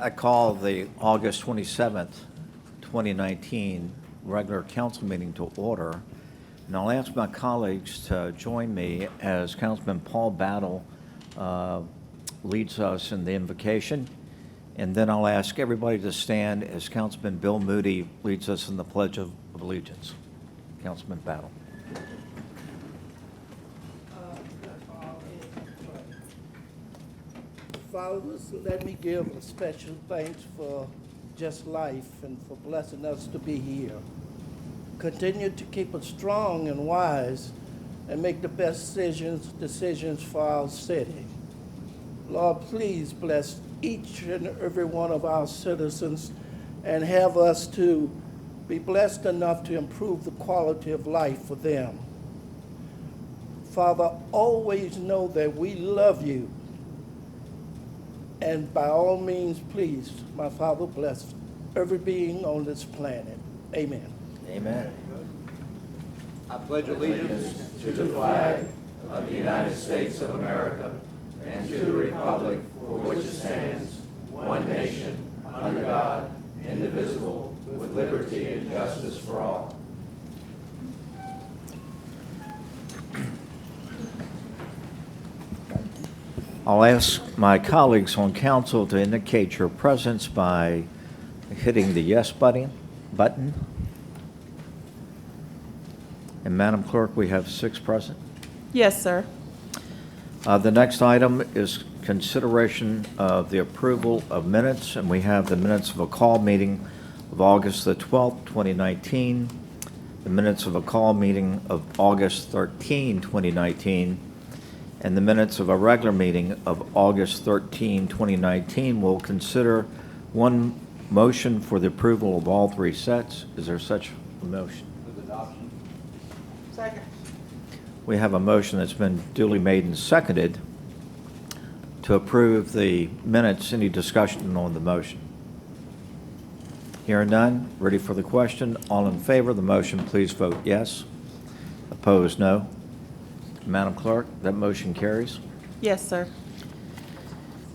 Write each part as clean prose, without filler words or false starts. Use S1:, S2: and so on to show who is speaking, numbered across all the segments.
S1: I call the August 27th, 2019 regular council meeting to order. And I'll ask my colleagues to join me as Councilman Paul Battle leads us in the invocation. And then I'll ask everybody to stand as Councilman Bill Moody leads us in the Pledge of Allegiance. Councilman Battle.
S2: Fathers, let me give a special thanks for just life and for blessing us to be here. Continue to keep us strong and wise and make the best decisions for our city. Lord, please bless each and every one of our citizens and have us to be blessed enough to improve the quality of life for them. Father, always know that we love you. And by all means, please, my Father, bless every being on this planet. Amen.
S1: Amen.
S3: I pledge allegiance to the flag of the United States of America and to the republic for which it stands, one nation, under God, indivisible, with liberty and justice for all.
S1: I'll ask my colleagues on council to indicate your presence by hitting the yes button. And Madam Clerk, we have 6 present.
S4: Yes, sir.
S1: The next item is consideration of the approval of minutes, and we have the minutes of a call meeting of August the 12th, 2019, the minutes of a call meeting of August 13, 2019, and the minutes of a regular meeting of August 13, 2019. We'll consider one motion for the approval of all 3 sets. Is there such a motion?
S3: With adoption.
S4: Second.
S1: We have a motion that's been duly made and seconded to approve the minutes. Any discussion on the motion? Hearing none, ready for the question. All in favor of the motion, please vote yes. Opposed, no. Madam Clerk, that motion carries.
S4: Yes, sir.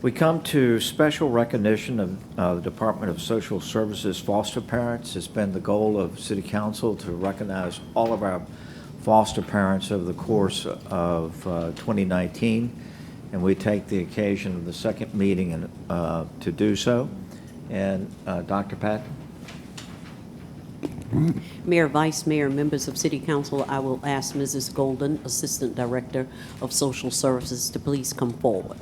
S1: We come to special recognition of the Department of Social Services foster parents. It's been the goal of City Council to recognize all of our foster parents over the course of 2019, and we take the occasion of the second meeting to do so. And Dr. Pat?
S5: Mayor, Vice Mayor, members of City Council, I will ask Mrs. Golden, Assistant Director of Social Services, to please come forward.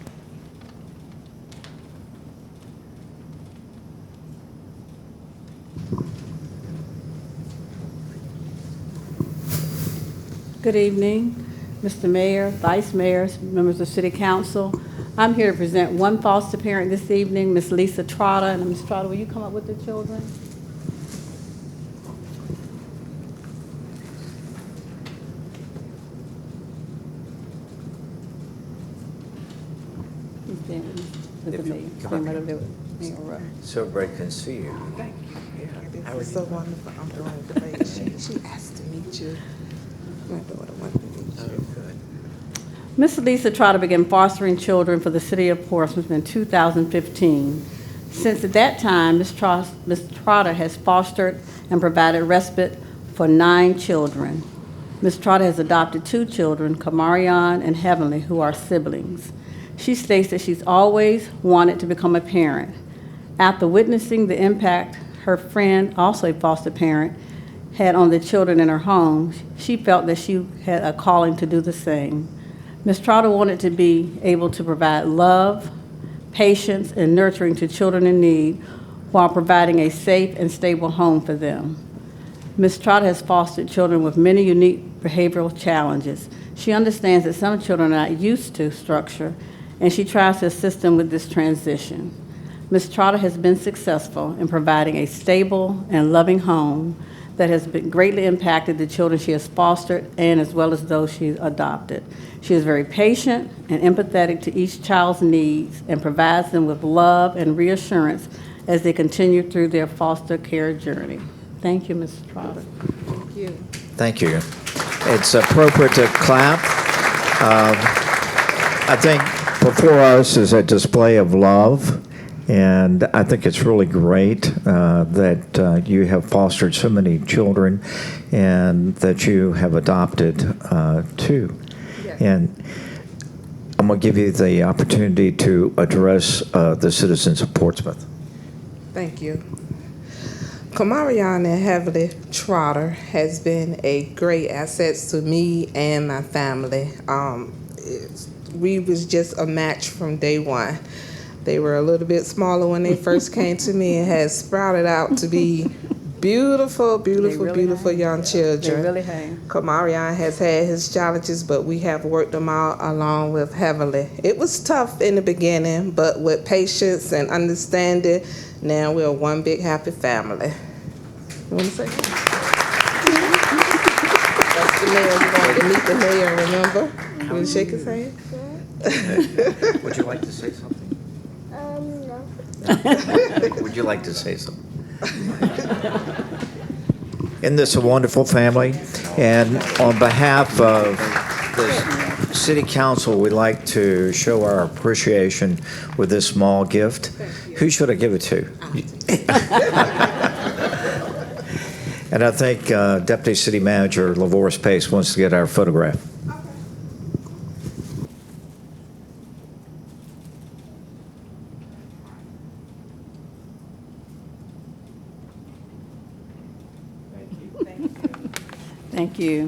S6: Good evening, Mr. Mayor, Vice Mayors, members of City Council. I'm here to present one foster parent this evening, Ms. Lisa Trotter. And Ms. Trotter, will you come up with the children?
S1: So everybody can see you.
S7: Thank you. Yeah, it was so wonderful. I'm doing the baby. She asked to meet you. My daughter wanted to meet you.
S1: Good.
S6: Ms. Lisa Trotter began fostering children for the city of Portsmouth in 2015. Since at that time, Ms. Trotter has fostered and provided respite for 9 children. Ms. Trotter has adopted 2 children, Kamarion and Heavenly, who are siblings. She states that she's always wanted to become a parent. After witnessing the impact her friend, also a foster parent, had on the children in her home, she felt that she had a calling to do the same. Ms. Trotter wanted to be able to provide love, patience, and nurturing to children in need while providing a safe and stable home for them. Ms. Trotter has fostered children with many unique behavioral challenges. She understands that some children are not used to structure, and she tries to assist them with this transition. Ms. Trotter has been successful in providing a stable and loving home that has been greatly impacted the children she has fostered and as well as those she adopted. She is very patient and empathetic to each child's needs and provides them with love and reassurance as they continue through their foster care journey. Thank you, Ms. Trotter.
S7: Thank you.
S1: Thank you. It's appropriate to clap. I think before us is a display of love And I think it's really great that you have fostered so many children and that you have adopted two.
S7: Yes.
S1: And I'm going to give you the opportunity to address the citizens of Portsmouth.
S7: Thank you. Kamarion and Heavenly Trotter has been a great asset to me and my family. We was just a match from day one. They were a little bit smaller when they first came to me and has sprouted out to be beautiful, beautiful, beautiful young children.
S6: They really have.
S7: Kamarion has had his challenges, but we have worked them out along with Heavenly. It was tough in the beginning, but with patience and understanding, now we're one big happy family. You want to say something? That's the mayor. You wanted to meet the mayor, remember? You want to shake his hand?
S1: Would you like to say something?
S8: No.
S1: Would you like to say something? Isn't this a wonderful family? And on behalf of the City Council, we'd like to show our appreciation with this small gift. Who should I give it to? And I think Deputy City Manager LaVoris Pace wants to get our photograph.
S6: Thank you.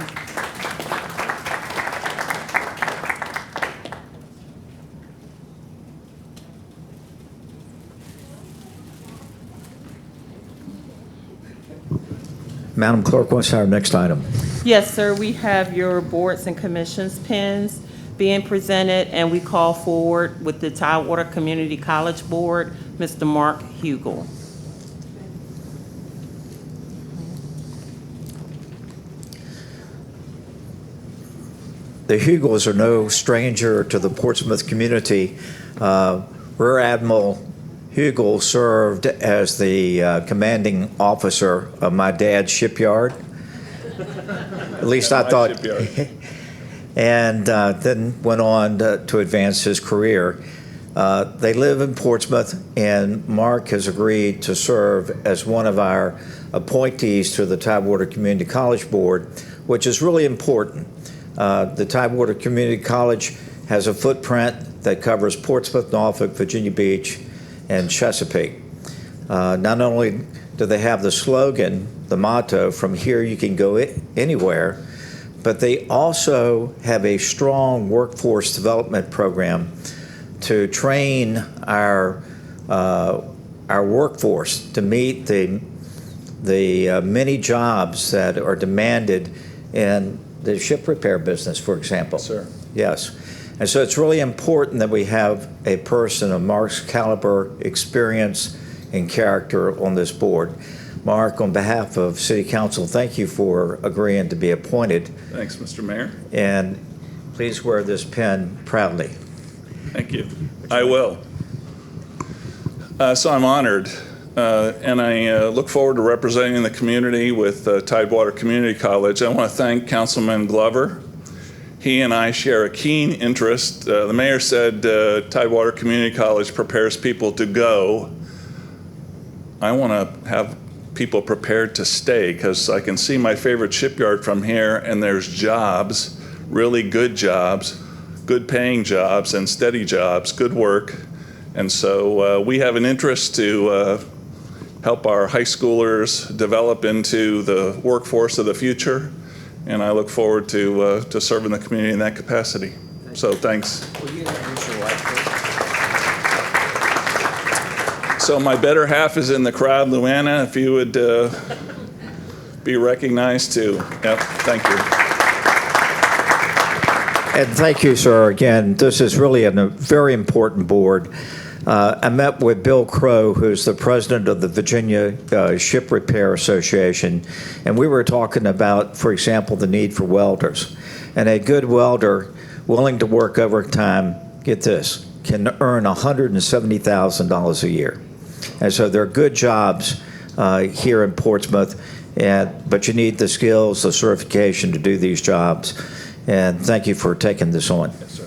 S1: Madam Clerk, what's our next item?
S4: Yes, sir, we have your boards and commissions pins being presented, and we call forward with the Tidewater Community College Board, Mr. Mark Hugel.
S1: The Hugels are no stranger to the Portsmouth community. Rear Admiral Hugel served as the commanding officer of my dad's shipyard. At least I thought. And then went on to advance his career. They live in Portsmouth, and Mark has agreed to serve as one of our appointees to the Tidewater Community College Board, which is really important. The Tidewater Community College has a footprint that covers Portsmouth, Norfolk, Virginia Beach, and Chesapeake. Not only do they have the slogan, the motto, "From here you can go anywhere," but they also have a strong workforce development program to train our workforce to meet the many jobs that are demanded in the ship repair business, for example.
S9: Sir.
S1: Yes. And so it's really important that we have a person of Mark's caliber, experience, and character on this board. Mark, on behalf of City Council, thank you for agreeing to be appointed.
S9: Thanks, Mr. Mayor.
S1: And please wear this pin proudly.
S9: Thank you. I will. So I'm honored, and I look forward to representing the community with Tidewater Community College. I want to thank Councilman Glover. He and I share a keen interest. The mayor said Tidewater Community College prepares people to go. I want to have people prepared to stay, because I can see my favorite shipyard from here, and there's jobs, really good jobs, good paying jobs and steady jobs, good work. And so we have an interest to help our high schoolers develop into the workforce of the future. And I look forward to serving the community in that capacity. So thanks.
S1: Will you introduce your wife, please?
S9: So my better half is in the crowd, Luana, if you would be recognized too. Yep, thank you.
S1: And thank you, sir. Again, this is really a very important board. I met with Bill Crow, who's the president of the Virginia Ship Repair Association, and we were talking about, for example, the need for welders. And a good welder willing to work overtime, get this, can earn $170,000 a year. And so there are good jobs here in Portsmouth, but you need the skills, the certification to do these jobs. And thank you for taking this on.
S9: Yes, sir.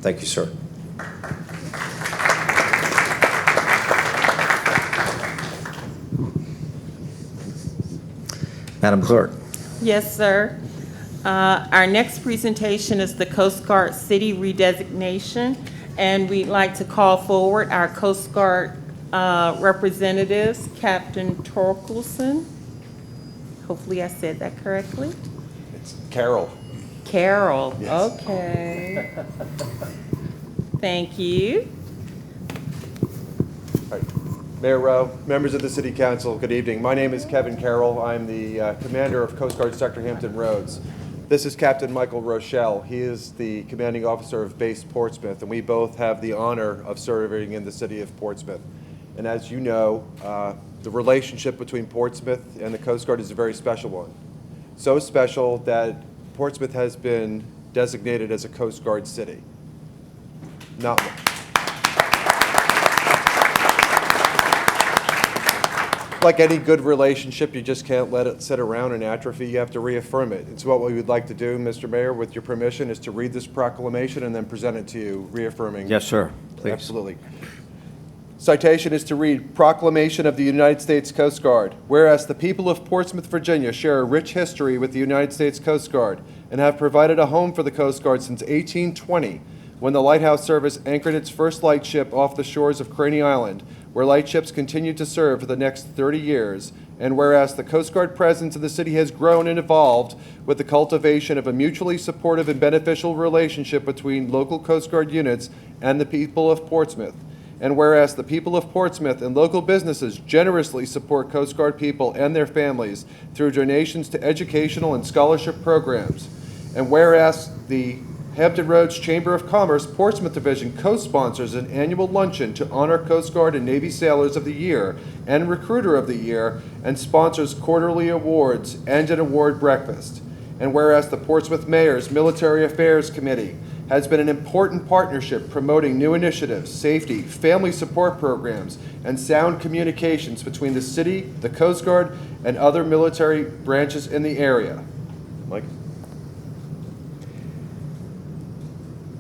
S1: Thank you, sir. Madam Clerk.
S4: Yes, sir. Our next presentation is the Coast Guard City redesignation, and we'd like to call forward our Coast Guard representatives, Captain Torkelson. Hopefully I said that correctly.
S10: It's Carol.
S4: Carol,
S10: Yes.
S4: okay. Thank you.
S10: All right. Mayor Rowe, members of the City Council, good evening. My name is Kevin Carroll. I'm the commander of Coast Guard Sector Hampton Roads. This is Captain Michael Rochelle. He is the commanding officer of Base Portsmouth, and we both have the honor of serving in the city of Portsmouth. And as you know, the relationship between Portsmouth and the Coast Guard is a very special one. So special that Portsmouth has been designated as a Coast Guard city. Not like any good relationship, you just can't let it sit around and atrophy. You have to reaffirm it. It's what we would like to do, Mr. Mayor, with your permission, is to read this proclamation and then present it to you, reaffirming.
S1: Yes, sir. Please.
S10: Absolutely. Citation is to read, Proclamation of the United States Coast Guard. Whereas the people of Portsmouth, Virginia share a rich history with the United States Coast Guard and have provided a home for the Coast Guard since 1820, when the Lighthouse Service anchored its first lightship off the shores of Craney Island, where lightships continue to serve for the next 30 years, and whereas the Coast Guard presence in the city has grown and evolved with the cultivation of a mutually supportive and beneficial relationship between local Coast Guard units and the people of Portsmouth, and whereas the people of Portsmouth and local businesses generously support Coast Guard people and their families through donations to educational and scholarship programs, and whereas the Hampton Roads Chamber of Commerce Portsmouth Division co-sponsors an annual luncheon to honor Coast Guard and Navy Sailors of the Year and Recruiter of the Year, and sponsors quarterly awards and an award breakfast. And whereas the Portsmouth Mayor's Military Affairs Committee has been an important partnership promoting new initiatives, safety, family support programs, and sound communications between the city, the Coast Guard, and other military branches in the area. Mike?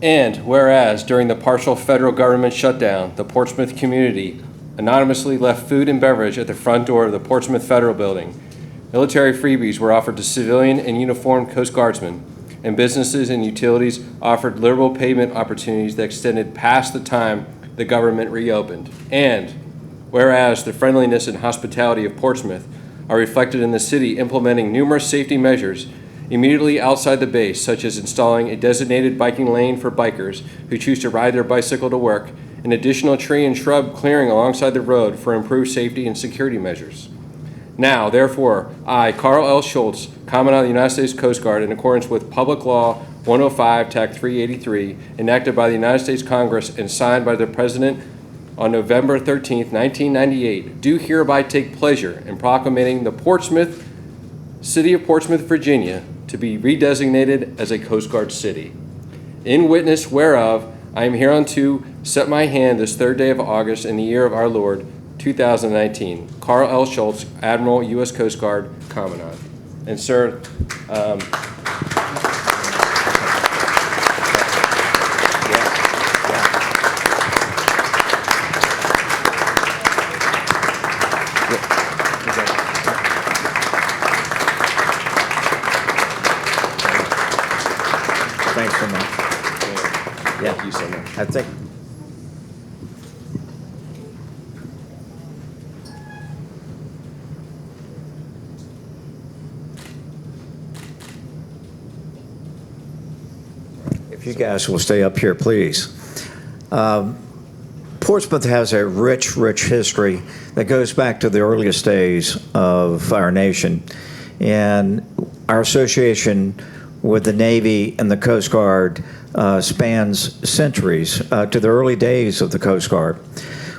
S11: And whereas during the partial federal government shutdown, the Portsmouth community anonymously left food and beverage at the front door of the Portsmouth Federal Building, military freebies were offered to civilian and uniformed Coast Guardsmen, and businesses and utilities offered liberal payment opportunities that extended past the time the government reopened. And whereas the friendliness and hospitality of Portsmouth are reflected in the city implementing numerous safety measures immediately outside the base, such as installing a designated biking lane for bikers who choose to ride their bicycle to work, and additional tree and shrub clearing alongside the road for improved safety and security measures. Now, therefore, I, Carl L. Schultz, Commandant of the United States Coast Guard, in accordance with Public Law 105, TAC 383, enacted by the United States Congress and signed by the President on November 13, 1998, do hereby take pleasure in proclamating the City of Portsmouth, Virginia, to be redesignated as a Coast Guard city. In witness whereof, I am hereunto set my hand this 3rd day of August in the year of our Lord, 2019. Carl L. Schultz, Admiral, U.S. Coast Guard, Commandant. And sir,
S1: Thanks so much.
S11: thank you so much.
S1: I think, if you guys will stay up here, please. Portsmouth has a rich, rich history that goes back to the earliest days of our nation. And our association with the Navy and the Coast Guard spans centuries to the early days of the Coast Guard.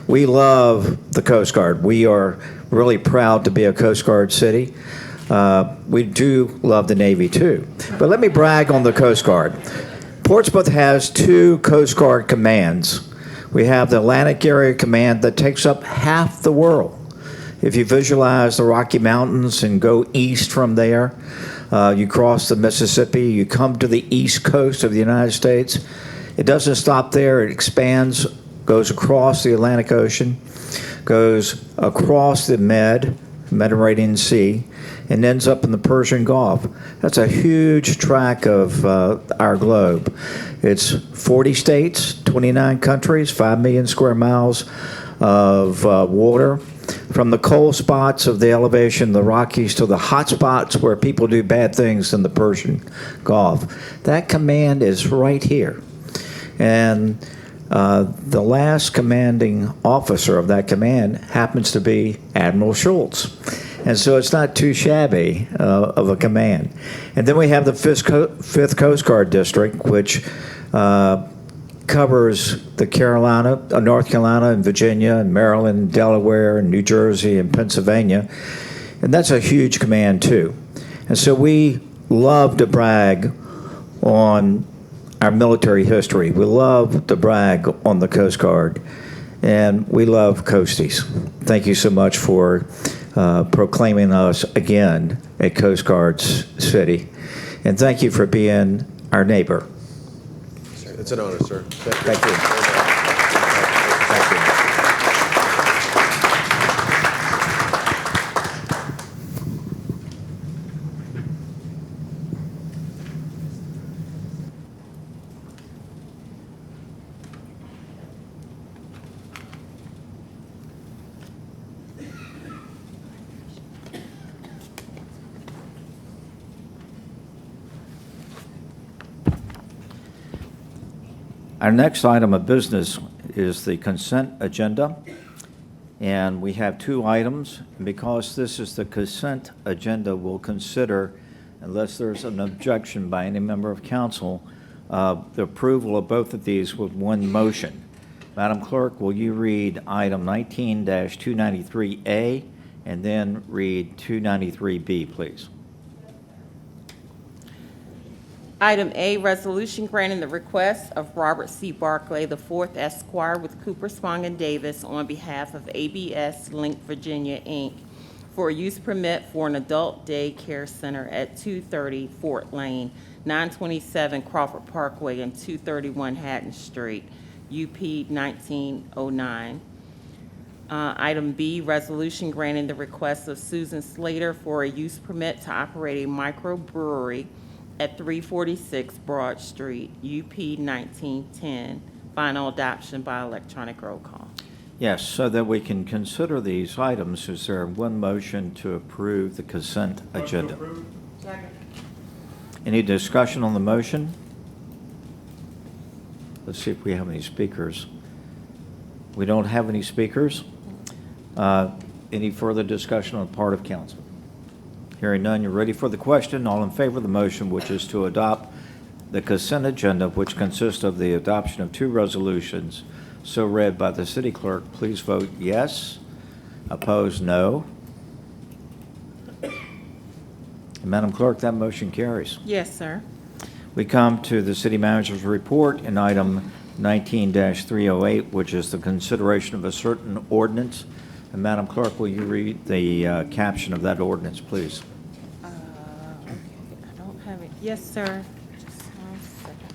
S1: We love the Coast Guard. We are really proud to be a Coast Guard city. We do love the Navy too. But let me brag on the Coast Guard. Portsmouth has 2 Coast Guard commands. We have the Atlantic Area Command that takes up half the world. If you visualize the Rocky Mountains and go east from there, you cross the Mississippi, you come to the east coast of the United States. It doesn't stop there. It expands, goes across the Atlantic Ocean, goes across the Mediterranean Sea, and ends up in the Persian Gulf. That's a huge tract of our globe. It's 40 states, 29 countries, 5 million square miles of water. From the cold spots of the elevation, the Rockies, to the hot spots where people do bad things in the Persian Gulf. That command is right here. And the last commanding officer of that command happens to be Admiral Schultz. And so it's not too shabby of a command. And then we have the 5th Coast Guard District, which covers the North Carolina and Virginia and Maryland, and Delaware and New Jersey and Pennsylvania. And that's a huge command too. And so we love to brag on our military history. We love to brag on the Coast Guard, and we love Coasties. Thank you so much for proclaiming us again a Coast Guard city. And thank you for being our neighbor.
S10: It's an honor, sir.
S1: Thank you. Thank you. Our next item of business is the consent agenda, and we have 2 items. And because this is the consent agenda, we'll consider, unless there's an objection by any member of council, the approval of both of these with one motion. Madam Clerk, will you read item 19-293A and then read 293B, please?
S4: Item A, resolution granting the request of Robert C. Barclay IV Esquire with Cooper, Spong, and Davis on behalf of ABS Link Virginia, Inc. for a use permit for an adult day care center at 230 Fort Lane, 927 Crawford Parkway, and 231 Hatton Street, UP 1909. Item B, resolution granting the request of Susan Slater for a use permit to operate a microbrewery at 346 Broad Street, UP 1910. Final adoption by electronic roll call.
S1: Yes, so that we can consider these items, is there one motion to approve the consent agenda? Any discussion on the motion? Let's see if we have any speakers. We don't have any speakers. Any further discussion on the part of council? Hearing none, you're ready for the question. All in favor of the motion, which is to adopt the consent agenda, which consists of the adoption of 2 resolutions so read by the city clerk, please vote yes. Opposed, no. And Madam Clerk, that motion carries.
S4: Yes, sir.
S1: We come to the city manager's report in item 19-308, which is the consideration of a certain ordinance. And Madam Clerk, will you read the caption of that ordinance, please?
S4: Okay, I don't have it. Yes, sir. Just 1 second.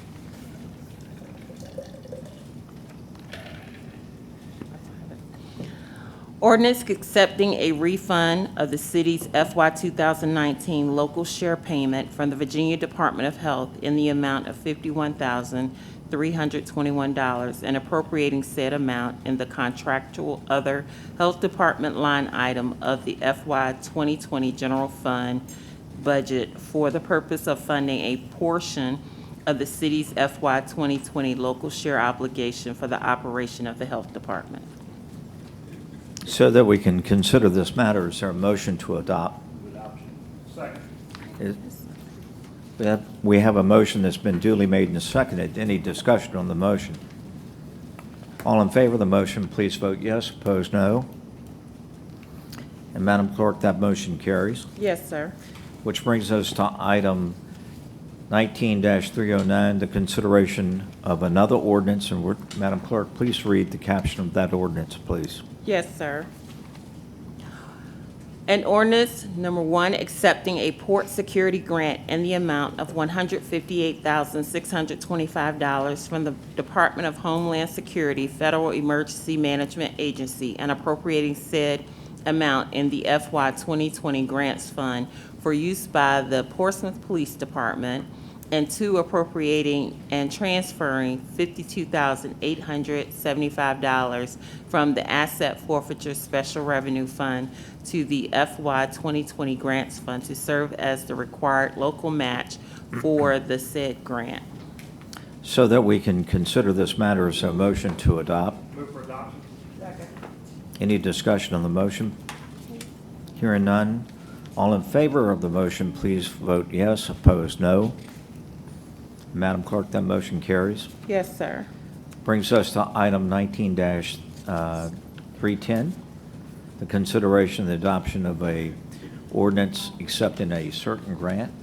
S4: Ordinance accepting a refund of the city's FY 2019 local share payment from the Virginia Department of Health in the amount of $51,321 and appropriating said amount in the contractual other health department line item of the FY 2020 general fund budget for the purpose of funding a portion of the city's FY 2020 local share obligation for the operation of the health department.
S1: So that we can consider this matter, is there a motion to adopt?
S3: Second.
S1: We have a motion that's been duly made and seconded. Any discussion on the motion? All in favor of the motion, please vote yes. Opposed, no. And Madam Clerk, that motion carries.
S4: Yes, sir.
S1: Which brings us to item 19-309, the consideration of another ordinance. And Madam Clerk, please read the caption of that ordinance, please.
S4: Yes, sir. An ordinance, number 1, accepting a port security grant in the amount of $158,625 from the Department of Homeland Security Federal Emergency Management Agency and appropriating said amount in the FY 2020 Grants Fund for use by the Portsmouth Police Department, and 2, appropriating and transferring $52,875 from the Asset Forfeiture Special Revenue Fund to the FY 2020 Grants Fund to serve as the required local match for the said grant.
S1: So that we can consider this matter as a motion to adopt.
S3: Move for adoption.
S1: Any discussion on the motion? Hearing none. All in favor of the motion, please vote yes. Opposed, no. Madam Clerk, that motion carries.
S4: Yes, sir.
S1: Brings us to item 19-310, the consideration and adoption of a ordinance accepting a certain grant.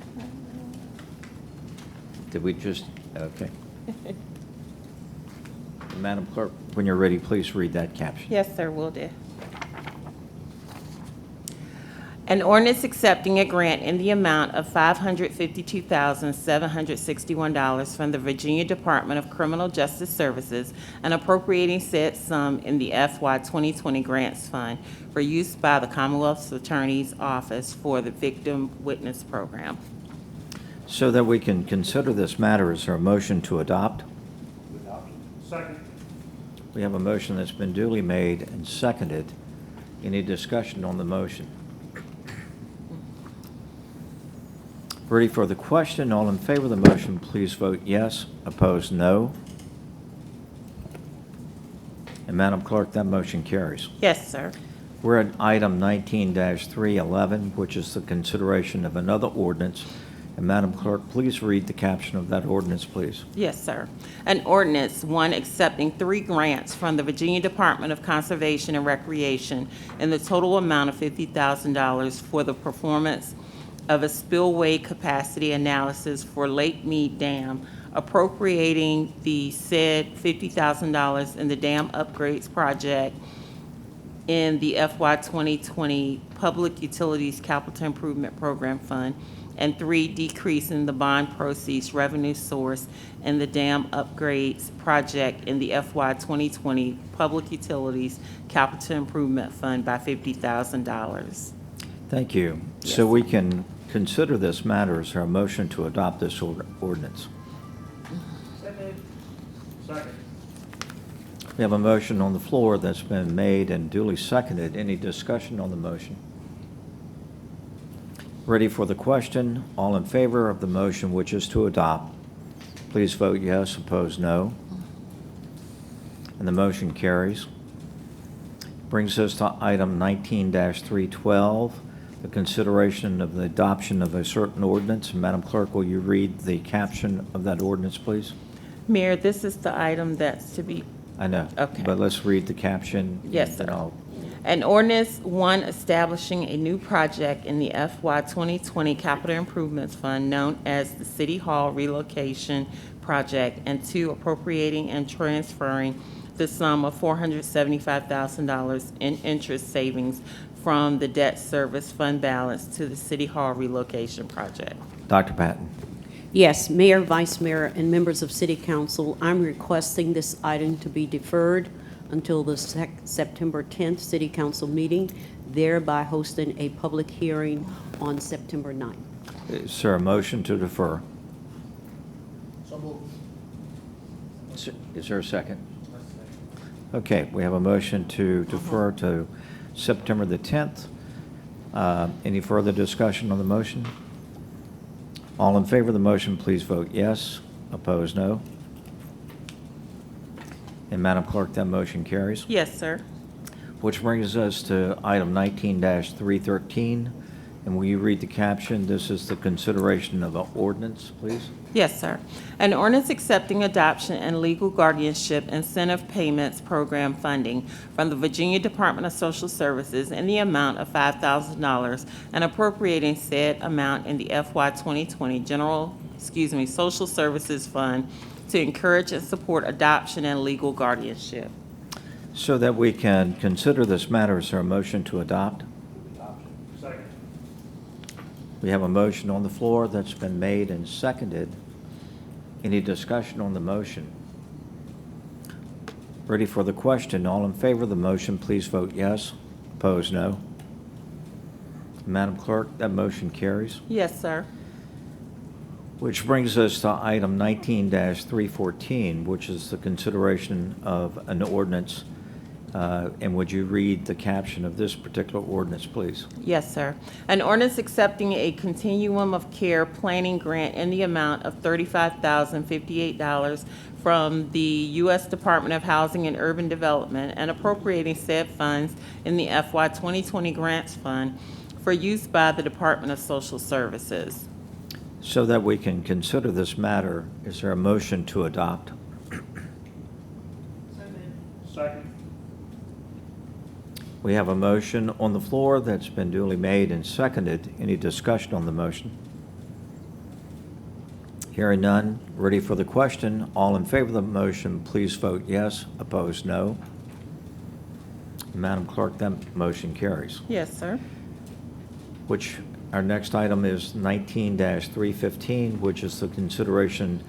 S1: Did we just, okay. Madam Clerk, when you're ready, please read that caption.
S4: Yes, sir, will do. An ordinance accepting a grant in the amount of $552,761 from the Virginia Department of Criminal Justice Services and appropriating said sum in the FY 2020 Grants Fund for use by the Commonwealth's Attorney's Office for the Victim Witness Program.
S1: So that we can consider this matter, is there a motion to adopt?
S3: Second.
S1: We have a motion that's been duly made and seconded. Any discussion on the motion? Ready for the question? All in favor of the motion, please vote yes. Opposed, no. And Madam Clerk, that motion carries.
S4: Yes, sir.
S1: We're at item 19-311, which is the consideration of another ordinance. And Madam Clerk, please read the caption of that ordinance, please.
S4: Yes, sir. An ordinance, 1, accepting 3 grants from the Virginia Department of Conservation and Recreation in the total amount of $50,000 for the performance of a spillway capacity analysis for Lake Mead Dam, appropriating the said $50,000 in the dam upgrades project in the FY 2020 Public Utilities Capital Improvement Program Fund, and 3, decreasing the bond proceeds revenue source in the dam upgrades project in the FY 2020 Public Utilities Capital Improvement Fund by $50,000.
S1: Thank you.
S4: Yes.
S1: So we can consider this matter, is there a motion to adopt this ordinance?
S3: Second.
S1: We have a motion on the floor that's been made and duly seconded. Any discussion on the motion? Ready for the question? All in favor of the motion, which is to adopt, please vote yes. Opposed, no. And the motion carries. Brings us to item 19-312, the consideration of the adoption of a certain ordinance. Madam Clerk, will you read the caption of that ordinance, please?
S4: Mayor, this is the item that's to be,
S1: I know.
S4: Okay.
S1: But let's read the caption.
S4: Yes,
S1: and
S4: sir.
S1: I'll-
S4: an ordinance, 1, establishing a new project in the FY 2020 Capital Improvements Fund known as the City Hall Relocation Project, and 2, appropriating and transferring the sum of $475,000 in interest savings from the debt service fund balance to the City Hall Relocation Project.
S1: Dr. Patton.
S5: Yes, Mayor, Vice Mayor, and members of City Council, I'm requesting this item to be deferred until the September 10th City Council meeting, thereby hosting a public hearing on September 9th.
S1: Is there a motion to defer?
S3: So moved.
S1: Is there a second? Okay, we have a motion to defer to September the 10th. Any further discussion on the motion? All in favor of the motion, please vote yes. Opposed, no. And Madam Clerk, that motion carries.
S4: Yes, sir.
S1: Which brings us to item 19-313. And will you read the caption? This is the consideration of an ordinance, please.
S4: Yes, sir. An ordinance accepting adoption and legal guardianship incentive payments program funding from the Virginia Department of Social Services in the amount of $5,000 and appropriating said amount in the FY 2020 Social Services Fund to encourage and support adoption and legal guardianship.
S1: So that we can consider this matter, is there a motion to adopt?
S3: Second.
S1: We have a motion on the floor that's been made and seconded. Any discussion on the motion? Ready for the question? All in favor of the motion, please vote yes. Opposed, no. Madam Clerk, that motion carries.
S4: Yes, sir.
S1: Which brings us to item 19-314, which is the consideration of an ordinance. And would you read the caption of this particular ordinance, please?
S4: Yes, sir. An ordinance accepting a continuum of care planning grant in the amount of $35,058 from the U.S. Department of Housing and Urban Development and appropriating said funds in the FY 2020 Grants Fund for use by the Department of Social Services.
S1: So that we can consider this matter, is there a motion to adopt?
S3: Second.
S1: We have a motion on the floor that's been duly made and seconded. Any discussion on the motion? Hearing none, ready for the question. All in favor of the motion, please vote yes. Opposed, no. Madam Clerk, that motion carries.
S4: Yes, sir.
S1: Which, our next item is 19-315, which is the consideration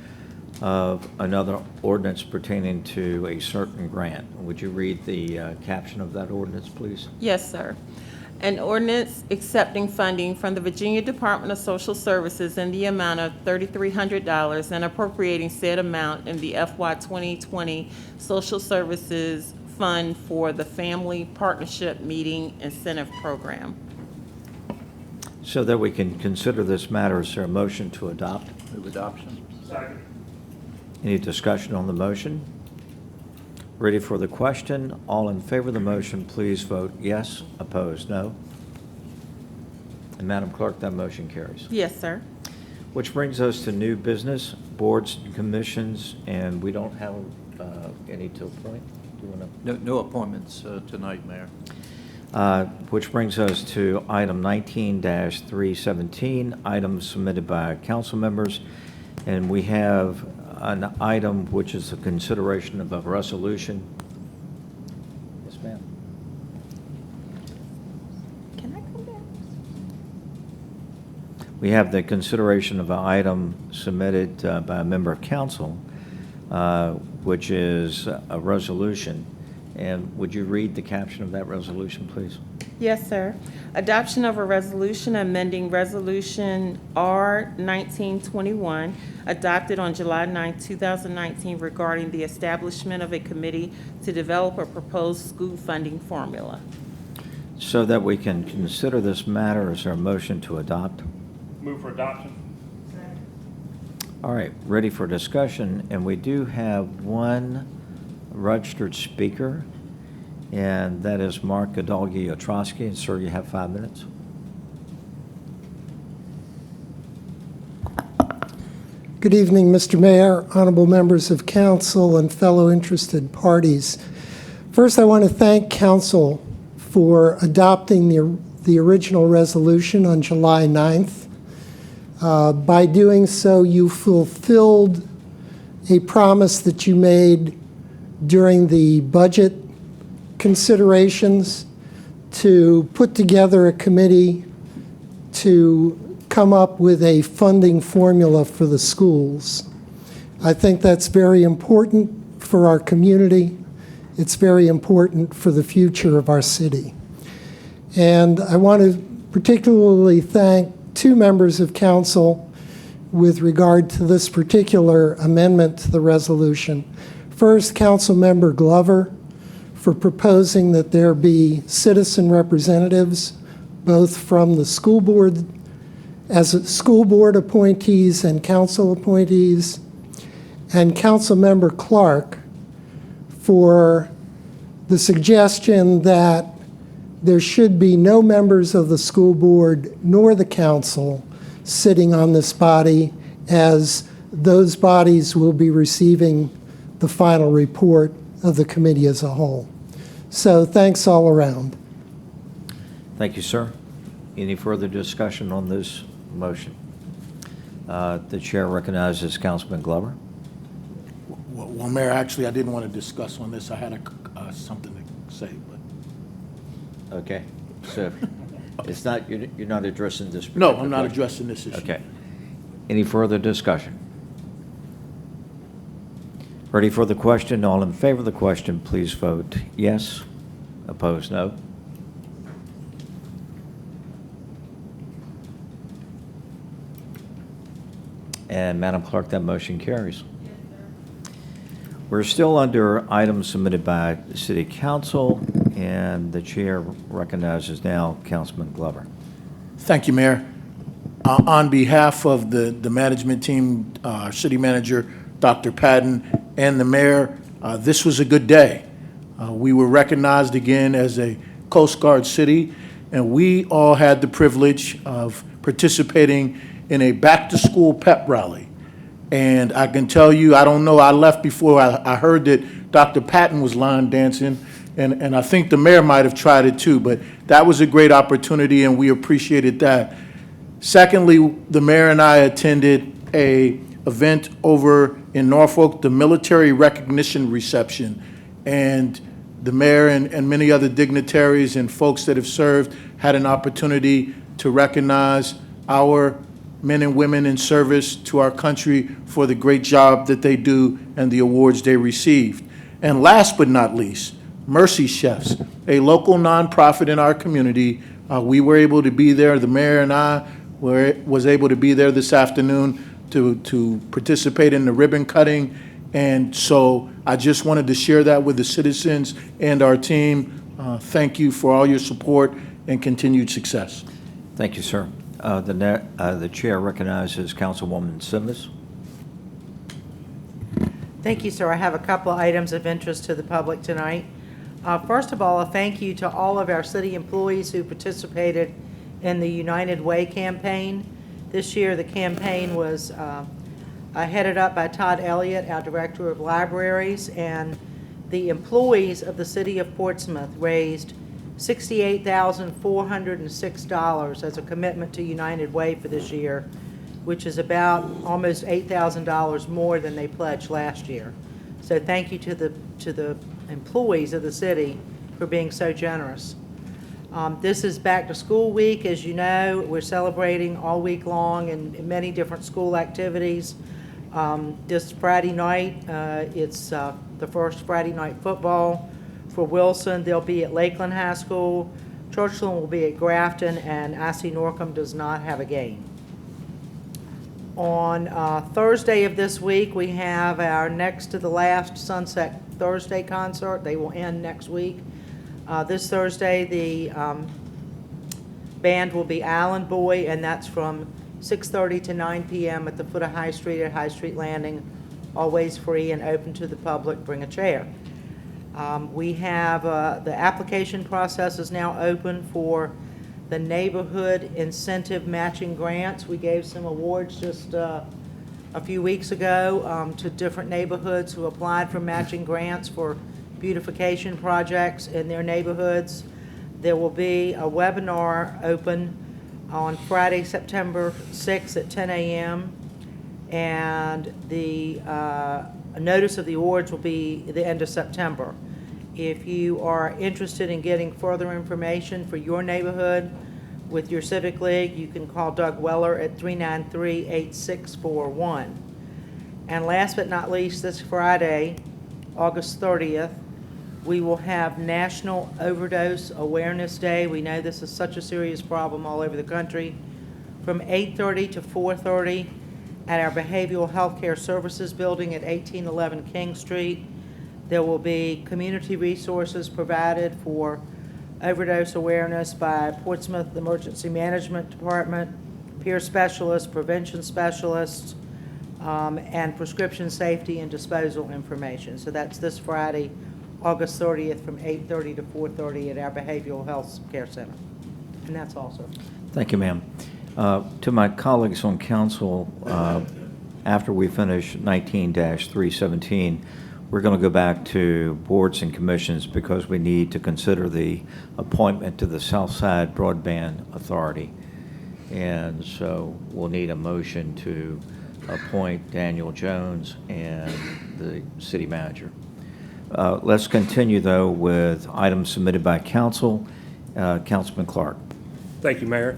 S1: of another ordinance pertaining to a certain grant. Would you read the caption of that ordinance, please?
S4: Yes, sir. An ordinance accepting funding from the Virginia Department of Social Services in the amount of $3,300 and appropriating said amount in the FY 2020 Social Services Fund for the Family Partnership Meeting Incentive Program.
S1: So that we can consider this matter, is there a motion to adopt?
S3: Move adoption. Second.
S1: Any discussion on the motion? Ready for the question? All in favor of the motion, please vote yes. Opposed, no. And Madam Clerk, that motion carries.
S4: Yes, sir.
S1: Which brings us to new business, boards and commissions, and we don't have any to appoint. Do you want to?
S3: No appointments tonight, Mayor.
S1: Which brings us to item 19-317, items submitted by council members. And we have an item which is a consideration of a resolution. Yes, ma'am.
S4: Can I come back?
S1: We have the consideration of an item submitted by a member of council, which is a resolution. And would you read the caption of that resolution, please?
S4: Yes, sir. Adoption of a resolution amending Resolution R 1921, adopted on July 9, 2019, regarding the establishment of a committee to develop a proposed school funding formula.
S1: So that we can consider this matter, is there a motion to adopt?
S3: Move for adoption.
S1: All right, ready for discussion, and we do have one registered speaker, and that is Mark Godolgi-Otrowski. And sir, you have 5 minutes.
S12: Good evening, Mr. Mayor, honorable members of council, and fellow interested parties. First, I want to thank council for adopting the original resolution on July 9th. By doing so, you fulfilled a promise that you made during the budget considerations to put together a committee to come up with a funding formula for the schools. I think that's very important for our community. It's very important for the future of our city. And I want to particularly thank two members of council with regard to this particular amendment to the resolution. First, Councilmember Glover for proposing that there be citizen representatives, both from the school board, as school board appointees and council appointees, and Councilmember Clark for the suggestion that there should be no members of the school board nor the council sitting on this body, as those bodies will be receiving the final report of the committee as a whole. So thanks all around.
S1: Thank you, sir. Any further discussion on this motion? The chair recognizes Councilman Glover.
S13: Well, Mayor, actually, I didn't want to discuss on this. I had something to say, but.
S1: Okay, so it's not, you're not addressing this?
S13: No, I'm not
S1: question?
S13: addressing this issue.
S1: Okay. Any further discussion? Ready for the question? All in favor of the question, please vote yes. Opposed, no. And Madam Clerk, that motion carries. We're still under items submitted by the City Council, and the Chair recognizes now Councilman Glover.
S13: Thank you, Mayor. On behalf of the management team, our city manager, Dr. Patton, and the mayor, this was a good day. We were recognized again as a Coast Guard city, and we all had the privilege of participating in a back-to-school pep rally. And I can tell you, I don't know, I left before I heard that Dr. Patton was line dancing, and I think the mayor might have tried it too, but that was a great opportunity, and we appreciated that. Secondly, the mayor and I attended a event over in Norfolk, the military recognition reception, and the mayor and many other dignitaries and folks that have served had an opportunity to recognize our men and women in service to our country for the great job that they do and the awards they received. And last but not least, Mercy Chefs, a local nonprofit in our community. We were able to be there. The mayor and I was able to be there this afternoon to participate in the ribbon cutting. And so I just wanted to share that with the citizens and our team. Thank you for all your support and continued success.
S1: Thank you, sir. The Chair recognizes Councilwoman Simmons.
S14: Thank you, sir. I have a couple of items of interest to the public tonight. First of all, a thank you to all of our city employees who participated in the United Way campaign. This year, the campaign was headed up by Todd Elliott, our Director of Libraries, and the employees of the City of Portsmouth raised $68,406 as a commitment to United Way for this year, which is about almost $8,000 more than they pledged last year. So thank you to the employees of the city for being so generous. This is back to school week. As you know, we're celebrating all week long in many different school activities. This Friday night, it's the first Friday night football for Wilson. They'll be at Lakeland High School. Churchland will be at Grafton, and IC Norcom does not have a game. On Thursday of this week, we have our next to the last Sunset Thursday concert. They will end next week. This Thursday, the band will be Island Boy, and that's from 6:30 to 9 p.m. at the foot of High Street at High Street Landing. Always free and open to the public. Bring a chair. We have the application process is now open for the neighborhood incentive matching grants. We gave some awards just a few weeks ago to different neighborhoods who applied for matching grants for beautification projects in their neighborhoods. There will be a webinar open on Friday, September 6th at 10 a.m. and the notice of the awards will be the end of September. If you are interested in getting further information for your neighborhood with your Civic League, you can call Doug Weller at 393-8641. And last but not least, this Friday, August 30th, we will have National Overdose Awareness Day. We know this is such a serious problem all over the country. From 8:30 to 4:30 at our Behavioral Health Care Services Building at 1811 King Street. There will be community resources provided for overdose awareness by Portsmouth Emergency Management Department, peer specialists, prevention specialists, and prescription safety and disposal information. So that's this Friday, August 30th from 8:30 to 4:30 at our Behavioral Health Care Center. And that's all, sir.
S1: Thank you, ma'am. To my colleagues on council, after we finish 19-317, we're going to go back to boards and commissions because we need to consider the appointment to the Southside Broadband Authority. And so we'll need a motion to appoint Daniel Jones and the city manager. Let's continue, though, with items submitted by council. Councilman Clark.
S15: Thank you, Mayor.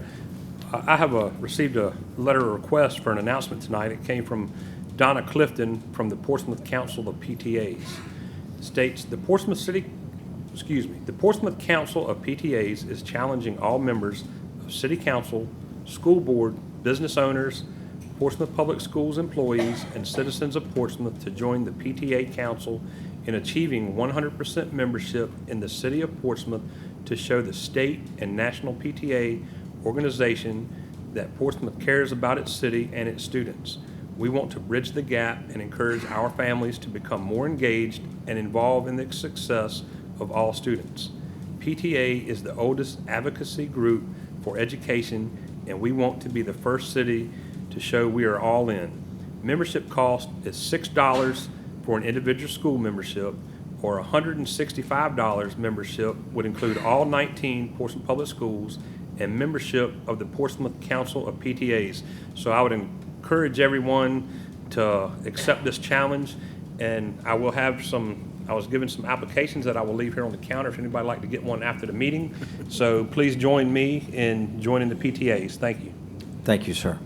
S15: I have received a letter of request for an announcement tonight. It came from Donna Clifton from the Portsmouth Council of PTAs. It states, the Portsmouth Council of PTAs is challenging all members of City Council, school board, business owners, Portsmouth Public Schools employees and citizens of Portsmouth to join the PTA Council in achieving 100% membership in the City of Portsmouth to show the state and national PTA organization that Portsmouth cares about its city and its students. We want to bridge the gap and encourage our families to become more engaged and involved in the success of all students. PTA is the oldest advocacy group for education, and we want to be the first city to show we are all in. Membership cost is $6 for an individual school membership, or $165 membership would include all 19 Portsmouth Public Schools and membership of the Portsmouth Council of PTAs. So I would encourage everyone to accept this challenge, and I will have I was given some applications that I will leave here on the counter if anybody would like to get one after the meeting. So please join me in joining the PTAs. Thank you.
S1: Thank you, sir.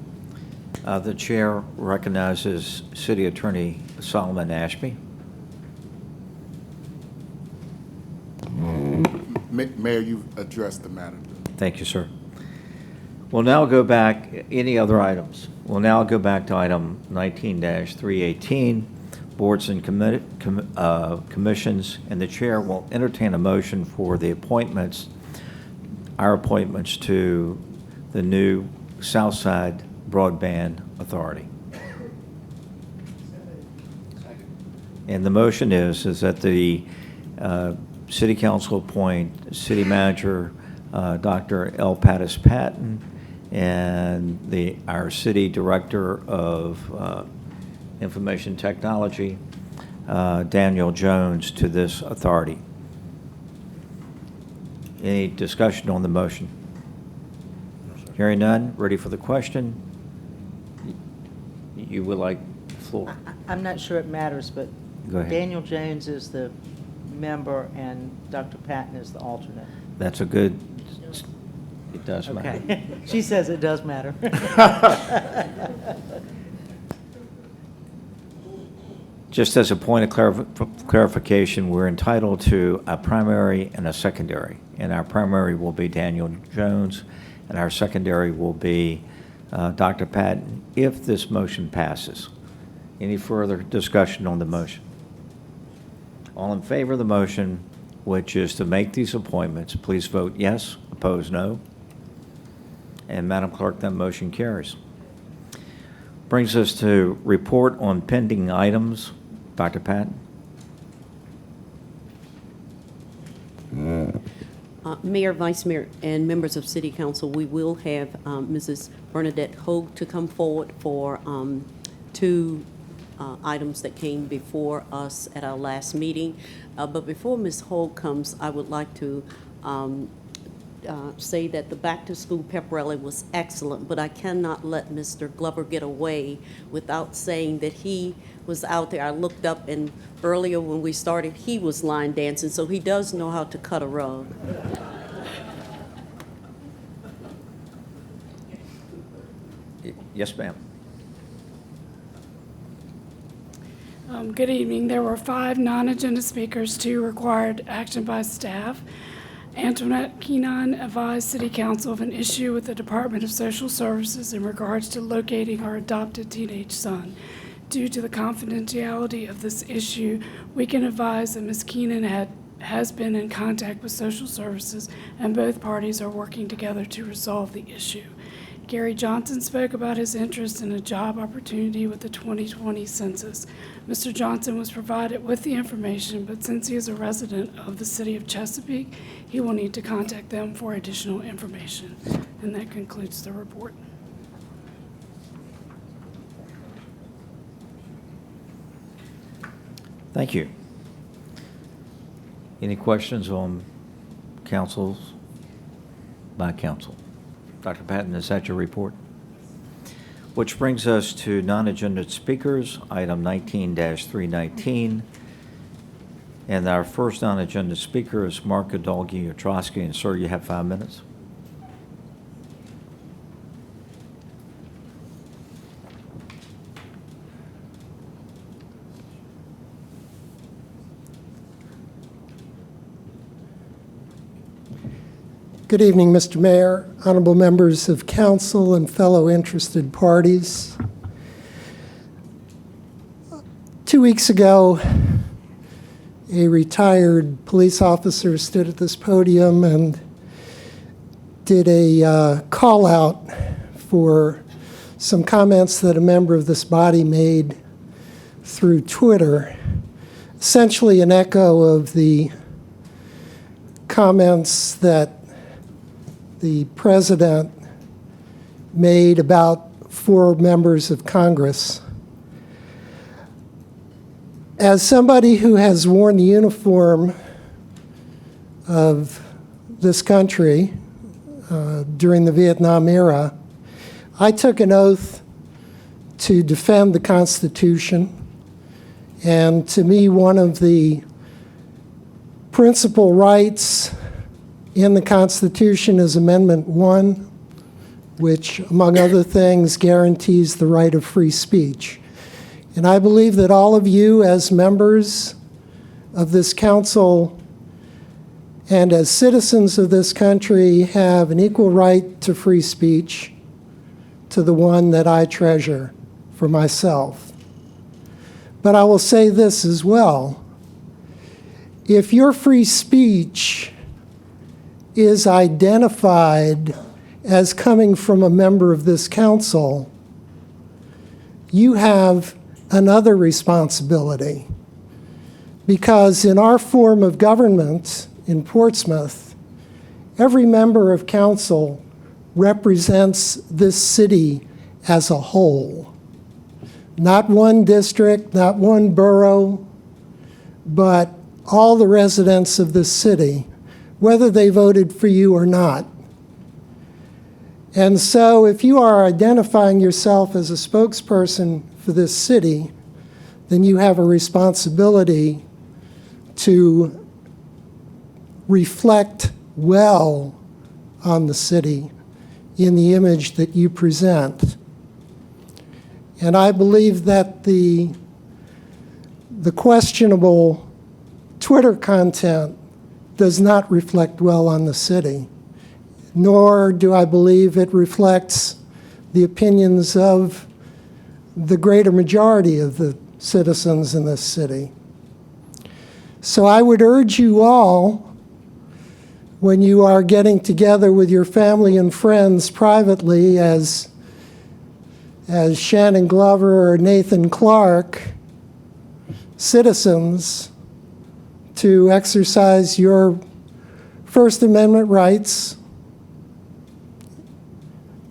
S1: The chair recognizes City Attorney Solomon Ashby.
S16: Mayor, you've addressed the matter.
S1: Thank you, sir. We'll now go back, any other items? We'll now go back to item 19-318, boards and commissions, and the chair will entertain a motion for the appointments, our appointments to the new Southside Broadband Authority. And the motion is that the City Council appoint City Manager Dr. L. Pattis Patton and our City Director of Information Technology, Daniel Jones, to this authority. Any discussion on the motion? Hearing none, ready for the question? You would like the floor?
S14: I'm not sure it matters, but
S1: Go ahead.
S14: Daniel Jones is the member and Dr. Patton is the alternate.
S1: That's a good, it does matter.
S14: Okay. She says it does matter.
S1: Just as a point of clarification, we're entitled to a primary and a secondary. And our primary will be Daniel Jones, and our secondary will be Dr. Patton, if this motion passes. Any further discussion on the motion? All in favor of the motion, which is to make these appointments, please vote yes. Opposed, no. And Madam Clerk, that motion carries. Brings us to report on pending items. Dr. Patton.
S5: Mayor, Vice Mayor, and members of City Council, we will have Mrs. Bernadette Hogue to come forward for two items that came before us at our last meeting. But before Ms. Hogue comes, I would like to say that the back-to-school pep rally was excellent, but I cannot let Mr. Glover get away without saying that he was out there. I looked up, and earlier when we started, he was line dancing, so he does know how to cut a rug.
S1: Yes, ma'am.
S17: Good evening. There were 5 non-agenda speakers, 2 required action by staff. Antoinette Keenan advised City Council of an issue with the Department of Social Services in regards to locating our adopted teenage son. Due to the confidentiality of this issue, we can advise that Ms. Keenan has been in contact with Social Services, and both parties are working together to resolve the issue. Gary Johnson spoke about his interest in a job opportunity with the 2020 census. Mr. Johnson was provided with the information, but since he is a resident of the city of Chesapeake, he will need to contact them for additional information. And that concludes the report.
S1: Thank you. Any questions on councils by council? Dr. Patton, is that your report? Which brings us to non-agenda speakers, item 19-319. And our first non-agenda speaker is Mark Adolgi-Otrowski. And sir, you have 5 minutes.
S12: Good evening, Mr. Mayor, honorable members of council, and fellow interested parties. 2 weeks ago, a retired police officer stood at this podium and did a call out for some comments that a member of this body made through Twitter, essentially an echo of the comments that the president made about 4 members of Congress. As somebody who has worn the uniform of this country during the Vietnam era, I took an oath to defend the Constitution. And to me, one of the principal rights in the Constitution is Amendment 1, which, among other things, guarantees the right of free speech. And I believe that all of you, as members of this council and as citizens of this country, have an equal right to free speech, to the one that I treasure for myself. But I will say this as well. If your free speech is identified as coming from a member of this council, you have another responsibility. Because in our form of government in Portsmouth, every member of council represents this city as a whole. Not one district, not one borough, but all the residents of this city, whether they voted for you or not. And so if you are identifying yourself as a spokesperson for this city, then you have a responsibility to reflect well on the city in the image that you present. And I believe that the questionable Twitter content does not reflect well on the city, nor do I believe it reflects the opinions of the greater majority of the citizens in this city. So I would urge you all, when you are getting together with your family and friends privately, as Shannon Glover or Nathan Clark, citizens, to exercise your First Amendment rights.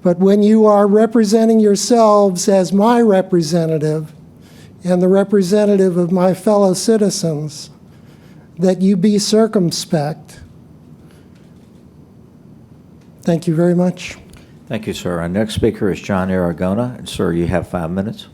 S12: But when you are representing yourselves as my representative and the representative of my fellow citizens, that you be circumspect. Thank you very much.
S1: Thank you, sir. Our next speaker is John Aragona. And, sir, you have 5 minutes.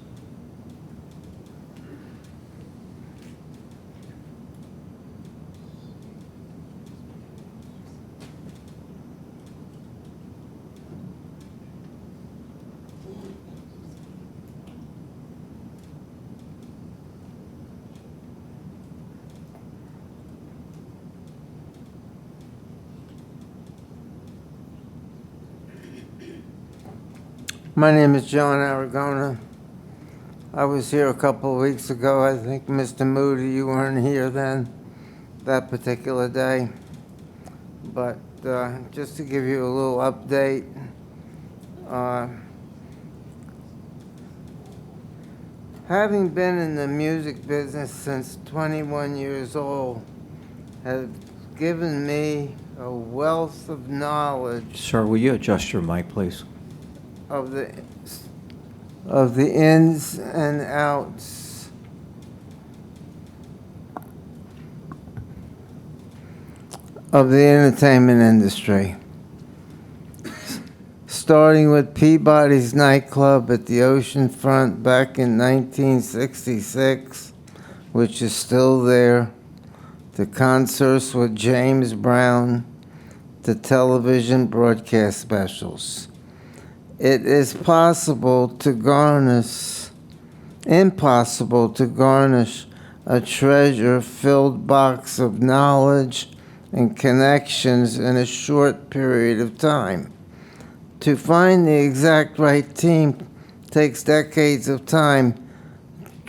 S18: My name is John Aragona. I was here a couple of weeks ago. I think, Mr. Moody, you weren't here then, that particular day. But just to give you a little update, having been in the music business since 21 years old has given me a wealth of knowledge.
S1: Sir, will you adjust your mic, please?
S18: Of the ins and outs of the entertainment industry. Starting with Peabody's nightclub at the ocean front back in 1966, which is still there, to concerts with James Brown, to television broadcast specials. It is impossible to garnish a treasure-filled box of knowledge and connections in a short period of time. To find the exact right team takes decades of time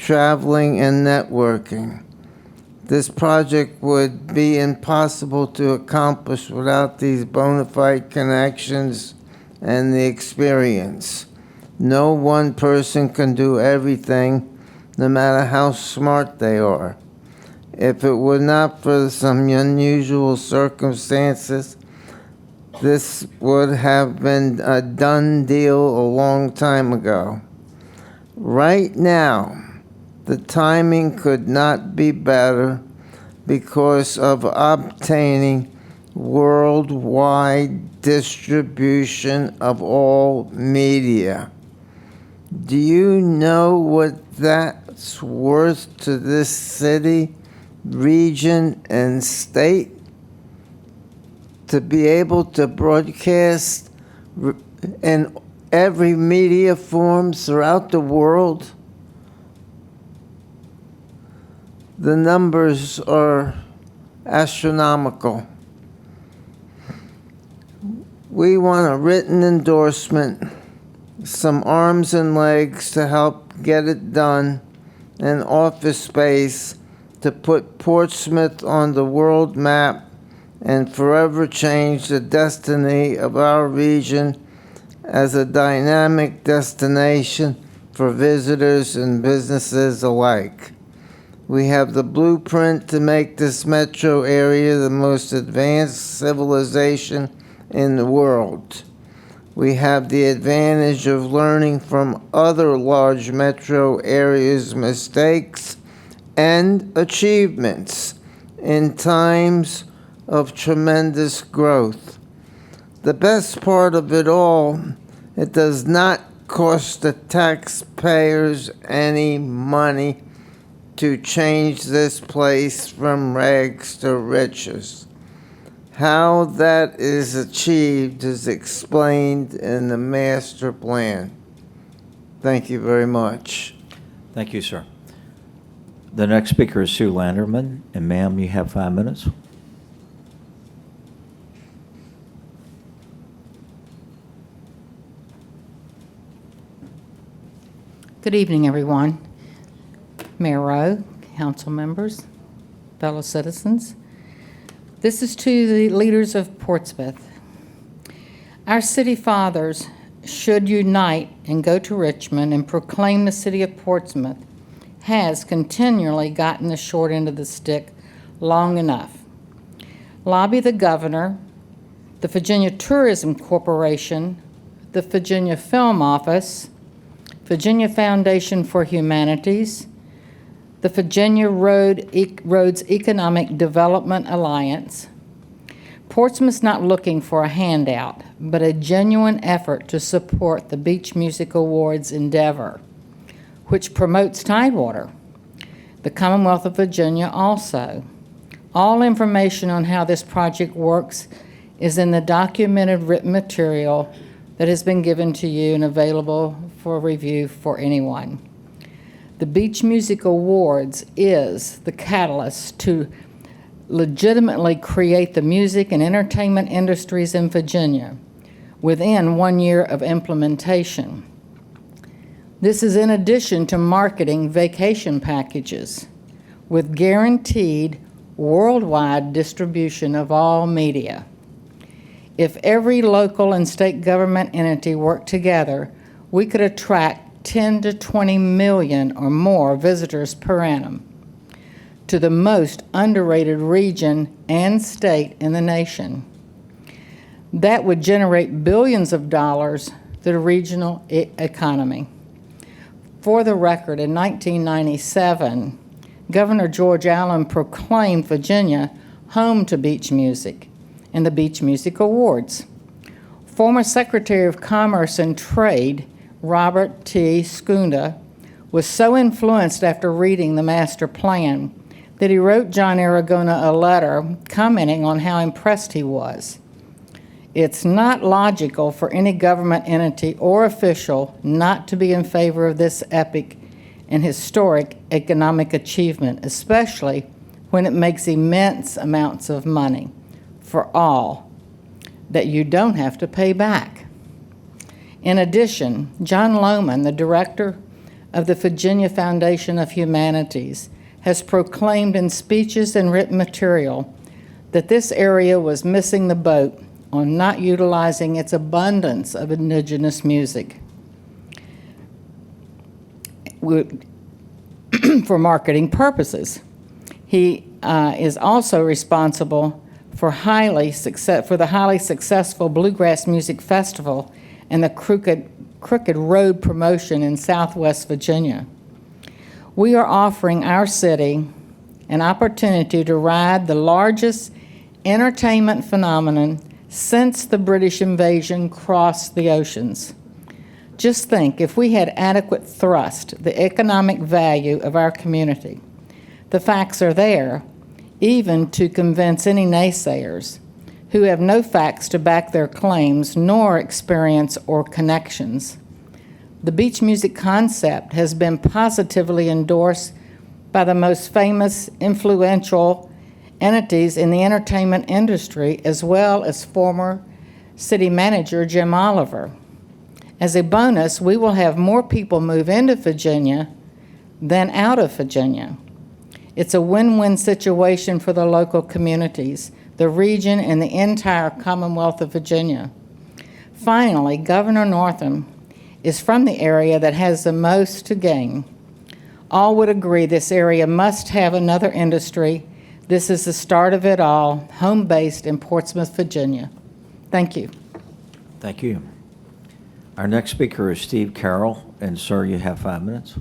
S18: traveling, and networking. This project would be impossible to accomplish without these bona fide connections and the experience. No one person can do everything, no matter how smart they are. If it were not for some unusual circumstances, this would have been a done deal a long time ago. Right now, the timing could not be better because of obtaining worldwide distribution of all media. Do you know what that's worth to this city, region, and state? To be able to broadcast in every media form throughout the world? The numbers are astronomical. We want a written endorsement, some arms and legs to help get it done, and office space to put Portsmouth on the world map and forever change the destiny of our region as a dynamic destination for visitors and businesses alike. We have the blueprint to make this metro area the most advanced civilization in the world. We have the advantage of learning from other large metro areas' mistakes and achievements in times of tremendous growth. The best part of it all, it does not cost the taxpayers any money to change this place from rags to riches. How that is achieved is explained in the master plan. Thank you very much.
S1: Thank you, sir. The next speaker is Sue Landerman, and ma'am, you have 5 minutes.
S19: Good evening, everyone. Mayor Rowe, council members, fellow citizens. This is to the leaders of Portsmouth. Our city fathers should unite and go to Richmond and proclaim the city of Portsmouth has continually gotten the short end of the stick long enough. Lobby the governor, the Virginia Tourism Corporation, the Virginia Film Office, Virginia Foundation for Humanities, the Virginia Roads Economic Development Alliance. Portsmouth's not looking for a handout, but a genuine effort to support the Beach Music Awards endeavor, which promotes Tidewater. The Commonwealth of Virginia also. All information on how this project works is in the documented written material that has been given to you and available for review for anyone. The Beach Music Awards is the catalyst to legitimately create the music and entertainment industries in Virginia within 1 year of implementation. This is in addition to marketing vacation packages with guaranteed worldwide distribution of all media. If every local and state government entity worked together, we could attract 10 to 20 million or more visitors per annum to the most underrated region and state in the nation. That would generate billions of dollars to the regional economy. For the record, in 1997, Governor George Allen proclaimed Virginia home to beach music and the Beach Music Awards. Former Secretary of Commerce and Trade Robert T. Skunda was so influenced after reading the master plan that he wrote John Aragona a letter commenting on how impressed he was. It's not logical for any government entity or official not to be in favor of this epic and historic economic achievement, especially when it makes immense amounts of money for all that you don't have to pay back. In addition, John Lohman, the director of the Virginia Foundation of Humanities has proclaimed in speeches and written material that this area was missing the boat on not utilizing its abundance of indigenous music for marketing purposes. He is also responsible for the highly successful Bluegrass Music Festival and the Crooked Road promotion in Southwest Virginia. We are offering our city an opportunity to ride the largest entertainment phenomenon since the British invasion crossed the oceans. Just think, if we had adequate thrust, the economic value of our community. The facts are there, even to convince any naysayers who have no facts to back their claims nor experience or connections. The beach music concept has been positively endorsed by the most famous, influential entities in the entertainment industry, as well as former city manager Jim Oliver. As a bonus, we will have more people move into Virginia than out of Virginia. It's a win-win situation for the local communities, the region, and the entire Commonwealth of Virginia. Finally, Governor Northam is from the area that has the most to gain. All would agree this area must have another industry. This is the start of it all, home-based in Portsmouth, Virginia. Thank you.
S1: Thank you. Our next speaker is Steve Carroll, and sir, you have 5 minutes.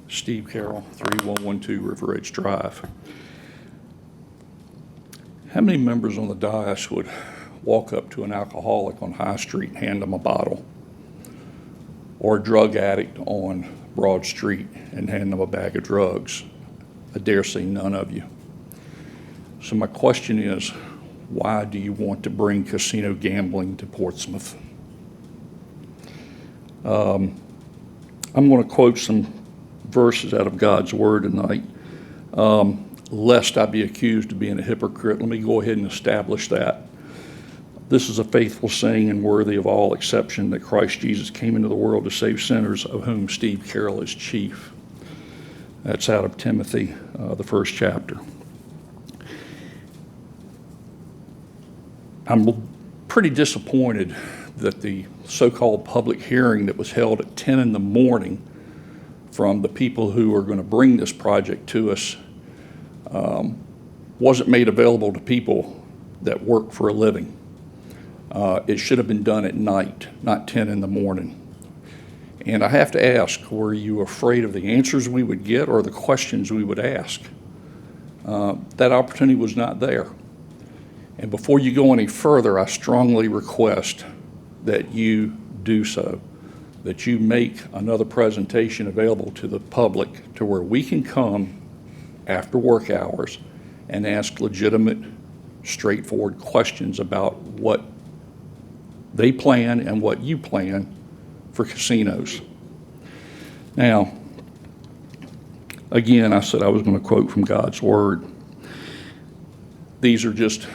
S20: Steve Carroll, 3112 River Edge Drive. How many members on the dais would walk up to an alcoholic on High Street and hand them a bottle? Or a drug addict on Broad Street and hand them a bag of drugs? I dare say none of you. So my question is, why do you want to bring casino gambling to Portsmouth? I'm going to quote some verses out of God's Word tonight, lest I be accused of being a hypocrite. Let me go ahead and establish that. This is a faithful saying and worthy of all exception, that Christ Jesus came into the world to save sinners, of whom Steve Carroll is chief. That's out of Timothy, the 1st chapter. I'm pretty disappointed that the so-called public hearing that was held at 10 in the morning from the people who are going to bring this project to us wasn't made available to people that work for a living. It should have been done at night, not 10 in the morning. And I have to ask, were you afraid of the answers we would get or the questions we would ask? That opportunity was not there. And before you go any further, I strongly request that you do so, that you make another presentation available to the public to where we can come after work hours and ask legitimate, straightforward questions about what they plan and what you plan for casinos. Now, again, I said I was going to quote from God's Word. These are just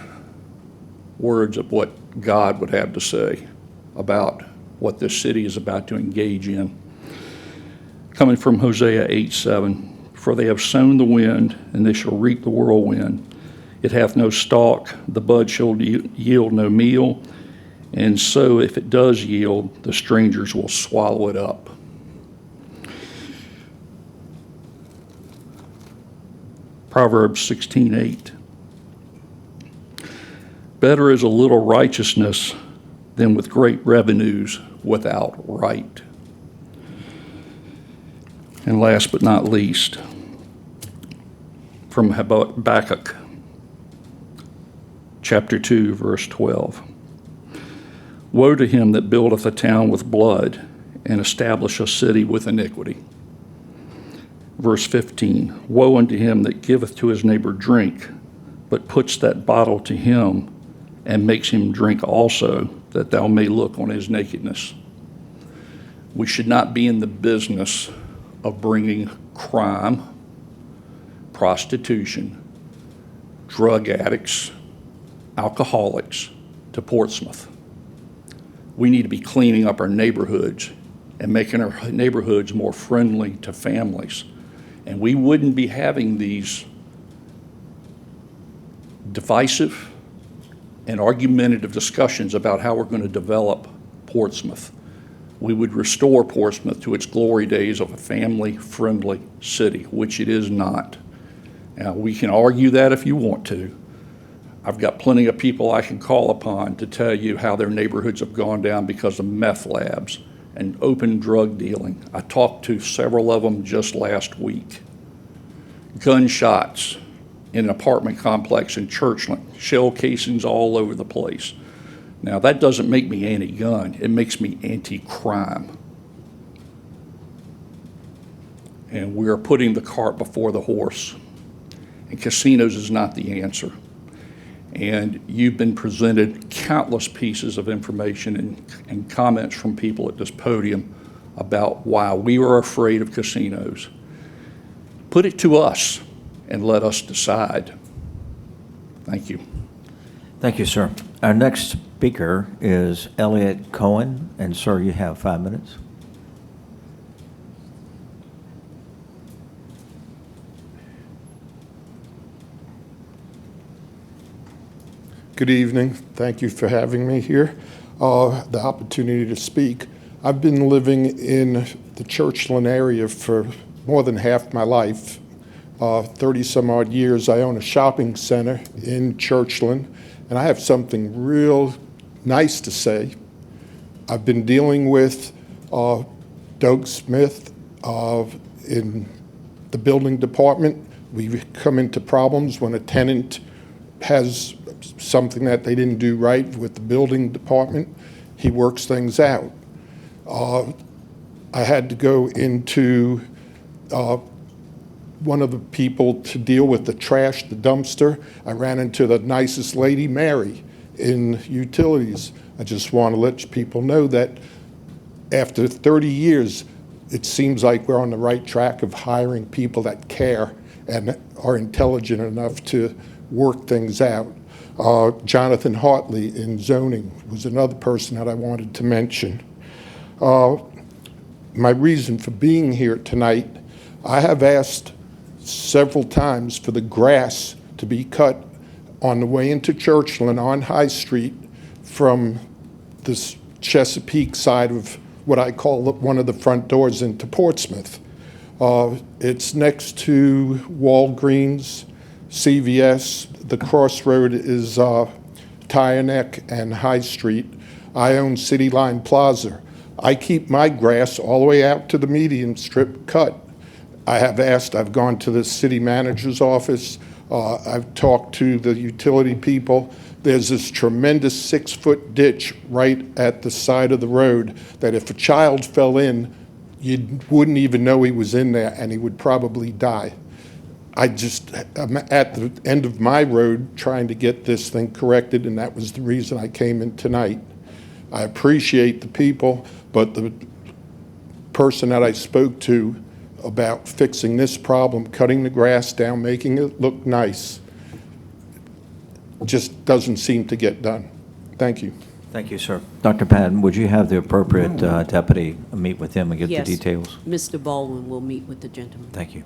S20: words of what God would have to say about what this city is about to engage in. Coming from Hosea 8:7, for they have sown the wind, and they shall reap the whirlwind. It hath no stalk, the bud shall yield no meal, and so if it does yield, the strangers will swallow it up. Proverbs 16:8. Better is a little righteousness than with great revenues without right. And last but not least, from Habakkuk, chapter 2, verse 12. Woe to him that buildeth a town with blood, and establish a city with iniquity. Verse 15. Woe unto him that giveth to his neighbor drink, but puts that bottle to him, and makes him drink also, that thou may look on his nakedness. We should not be in the business of bringing crime, prostitution, drug addicts, alcoholics to Portsmouth. We need to be cleaning up our neighborhoods and making our neighborhoods more friendly to families. And we wouldn't be having these divisive and argumentative discussions about how we're going to develop Portsmouth. We would restore Portsmouth to its glory days of a family-friendly city, which it is not. Now, we can argue that if you want to. I've got plenty of people I can call upon to tell you how their neighborhoods have gone down because of meth labs and open drug dealing. I talked to several of them just last week. Gunshots in an apartment complex in Churchland, shell casings all over the place. Now, that doesn't make me anti-gun, it makes me anti-crime. And we are putting the cart before the horse. And casinos is not the answer. And you've been presented countless pieces of information and comments from people at this podium about why we are afraid of casinos. Put it to us and let us decide. Thank you.
S1: Thank you, sir. Our next speaker is Elliot Cohen, and sir, you have 5 minutes.
S21: Good evening. Thank you for having me here, the opportunity to speak. I've been living in the Churchland area for more than half my life, 30 some odd years. I own a shopping center in Churchland, and I have something real nice to say. I've been dealing with Doug Smith in the building department. We come into problems when a tenant has something that they didn't do right with the building department. He works things out. I had to go into one of the people to deal with the trash, the dumpster. I ran into the nicest lady, Mary, in utilities. I just want to let people know that after 30 years, it seems like we're on the right track of hiring people that care and are intelligent enough to work things out. Jonathan Hartley in zoning was another person that I wanted to mention. My reason for being here tonight, I have asked several times for the grass to be cut on the way into Churchland on High Street from this Chesapeake side of what I call one of the front doors into Portsmouth. It's next to Walgreens, CVS. The crossroad is Tire Neck and High Street. I own City Line Plaza. I keep my grass all the way out to the median strip cut. I have asked, I've gone to the city manager's office, I've talked to the utility people. There's this tremendous 6-foot ditch right at the side of the road that if a child fell in, you wouldn't even know he was in there and he would probably die. I'm at the end of my road trying to get this thing corrected, and that was the reason I came in tonight. I appreciate the people, but the person that I spoke to about fixing this problem, cutting the grass down, making it look nice, just doesn't seem to get done. Thank you.
S1: Thank you, sir. Dr. Patton, would you have the appropriate deputy meet with him and get the details?
S5: Yes, Mr. Baldwin will meet with the gentleman.
S1: Thank you.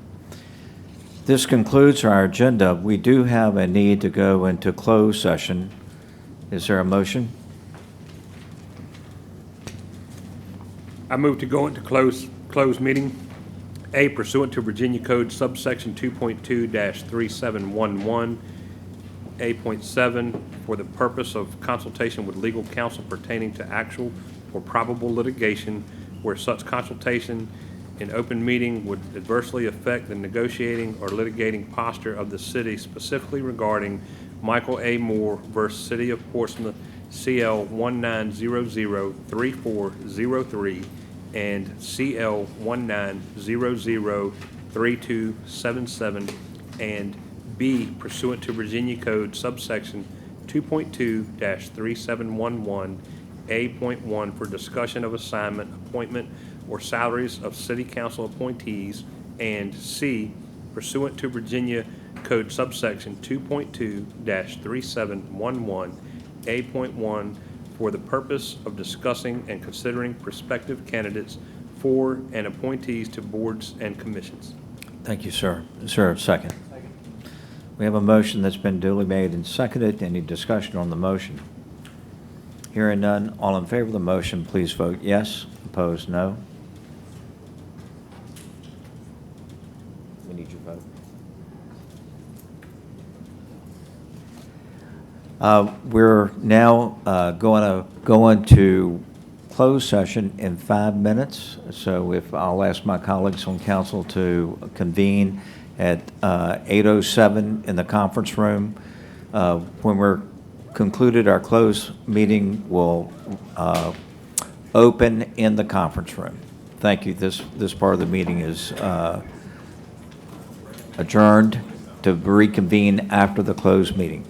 S1: This concludes our agenda. We do have a need to go into closed session. Is there a motion?
S15: I move to go into closed meeting. A, pursuant to Virginia Code subsection 2.2-3711, A.7, for the purpose of consultation with legal counsel pertaining to actual or probable litigation where such consultation in open meeting would adversely affect the negotiating or litigating posture of the city, specifically regarding Michael A. Moore versus City of Portsmouth, CL 19003403 and CL 19003277, and B, pursuant to Virginia Code subsection 2.2-3711, A.1 for discussion of assignment, appointment, or salaries of city council appointees, and C, pursuant to Virginia Code subsection 2.2-3711A.1 for the purpose of discussing and considering prospective candidates for and appointees to boards and commissions.
S1: Thank you, sir. Is there a second? We have a motion that's been duly made and seconded. Any discussion on the motion? Hearing none, all in favor of the motion, please vote yes. Opposed, no. We need your vote. We're now going to go into closed session in 5 minutes. So if I'll ask my colleagues on council to convene at 8:07 in the conference room. When we're concluded, our closed meeting will open in the conference room. Thank you. This part of the meeting is adjourned to reconvene after the closed meeting.